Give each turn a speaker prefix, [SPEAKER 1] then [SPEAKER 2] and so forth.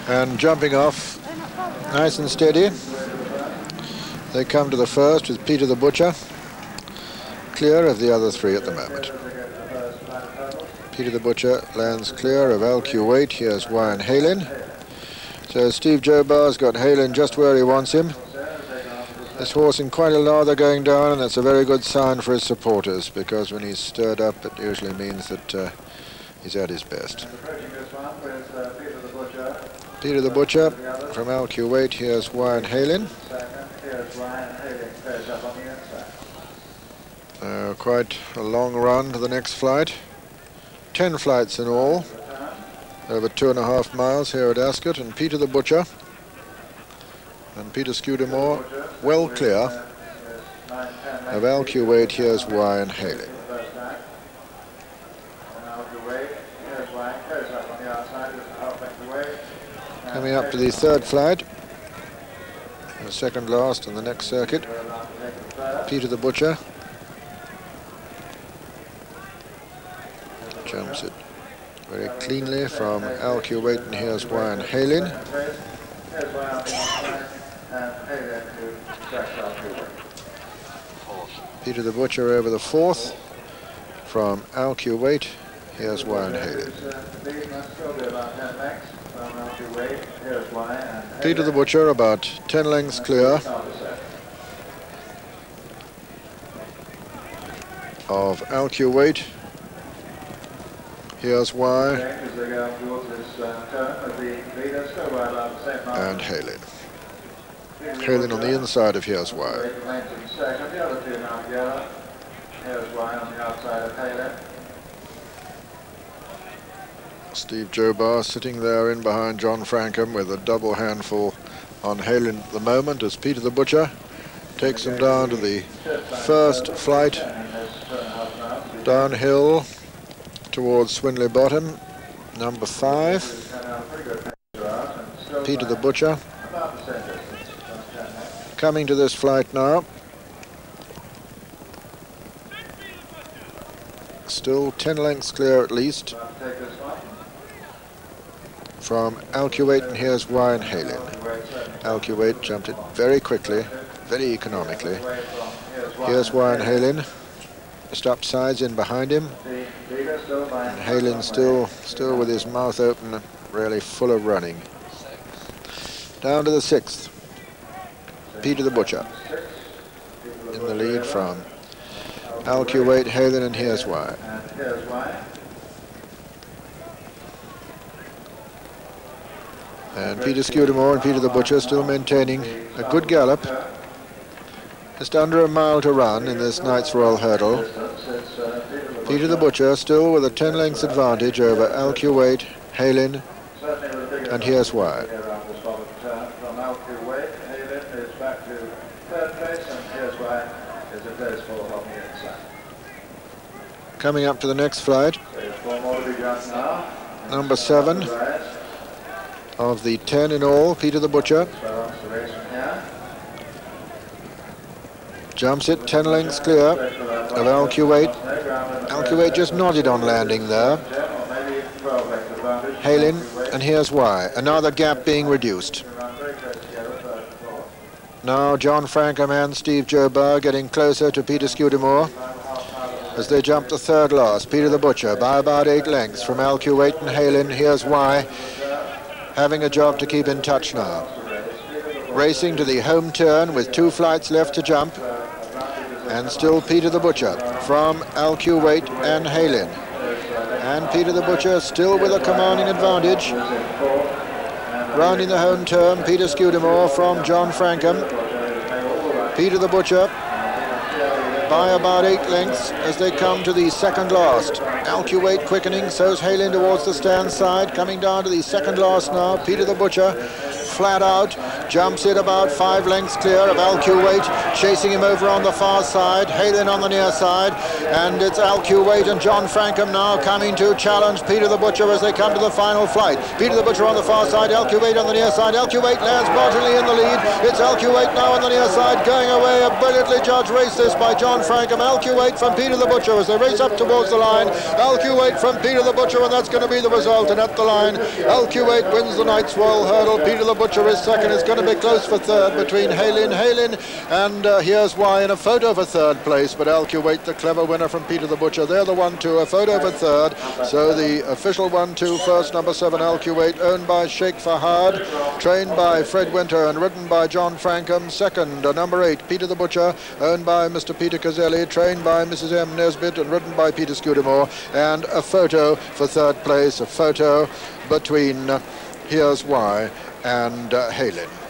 [SPEAKER 1] And jumping off, nice and steady. They come to the first with Peter the Butcher, clear of the other three at the moment. Peter the Butcher lands clear of Al Kuwait. Here's Wyan Halin. So Steve Jobar's got Halin just where he wants him. This horse in quite a lather going down, and that's a very good sign for his supporters, because when he's stirred up, it usually means that he's at his best. Peter the Butcher from Al Kuwait. Here's Wyan Halin. Quite a long run to the next flight. 10 flights in all, over 2.5 miles here at Ascot, and Peter the Butcher and Peter Scudamore well clear of Al Kuwait. Here's Wyan Halin. Coming up to the third flight, the second last on the next circuit, Peter the Butcher jumps it very cleanly from Al Kuwait, and here's Wyan Halin. Peter the Butcher over the fourth from Al Kuwait. Here's Wyan Halin. Peter the Butcher about 10 lengths clear of Al Kuwait. Here's Wyan and Halin. Halin on the inside of Here's Wyan. Steve Jobar sitting there in behind John Francome with a double handful on Halin at the moment, as Peter the Butcher takes him down to the first flight downhill towards Swinley Bottom, number 5. Peter the Butcher coming to this flight now. Still 10 lengths clear at least from Al Kuwait, and here's Wyan Halin. Al Kuwait jumped it very quickly, very economically. Here's Wyan Halin, just up sides in behind him. And Halin still with his mouth open, really full of running. Down to the 6th. Peter the Butcher in the lead from Al Kuwait, Halin, and here's Wyan. And Peter Scudamore and Peter the Butcher still maintaining a good gallop. Just under a mile to run in this Knights Royal Hurdle. Peter the Butcher still with a 10 lengths advantage over Al Kuwait, Halin, and here's Wyan. Coming up to the next flight, number 7 of the 10 in all, Peter the Butcher jumps it 10 lengths clear of Al Kuwait. Al Kuwait just nodded on landing there. Halin, and here's Wyan. Another gap being reduced. Now John Francome and Steve Jobar getting closer to Peter Scudamore as they jump the third last. Peter the Butcher by about 8 lengths from Al Kuwait and Halin. Here's Wyan having a job to keep in touch now. Racing to the home turn with 2 flights left to jump. And still Peter the Butcher from Al Kuwait and Halin. And Peter the Butcher still with a commanding advantage. Rounding the home turn, Peter Scudamore from John Francome. Peter the Butcher by about 8 lengths as they come to the second last. Al Kuwait quickening, so's Halin towards the stand side, coming down to the second last now. Peter the Butcher flat out, jumps it about 5 lengths clear of Al Kuwait, chasing him over on the far side, Halin on the near side, and it's Al Kuwait and John Francome now coming to challenge Peter the Butcher as they come to the final flight. Peter the Butcher on the far side, Al Kuwait on the near side. Al Kuwait lands marginally in the lead. It's Al Kuwait now on the near side, going away. A brilliantly judged race this by John Francome. Al Kuwait from Peter the Butcher as they race up towards the line. Al Kuwait from Peter the Butcher, and that's going to be the result. And at the line, Al Kuwait wins the Knight's Royal Hurdle. Peter the Butcher is second. It's going to be close for third between Halin and here's why in a photo for third place. But Al Kuwait, the clever winner from Peter the Butcher, they're the 1-2, a photo for third. So the official 1-2, first number 7 Al Kuwait, owned by Sheikh Fahad, trained by Fred Winter and ridden by John Francome. Second, number 8 Peter the Butcher, owned by Mr. Peter Caselli, trained by Mrs. M. Nesbitt and ridden by Peter Scudamore. And a photo for third place, a photo between Here's Why and Halin.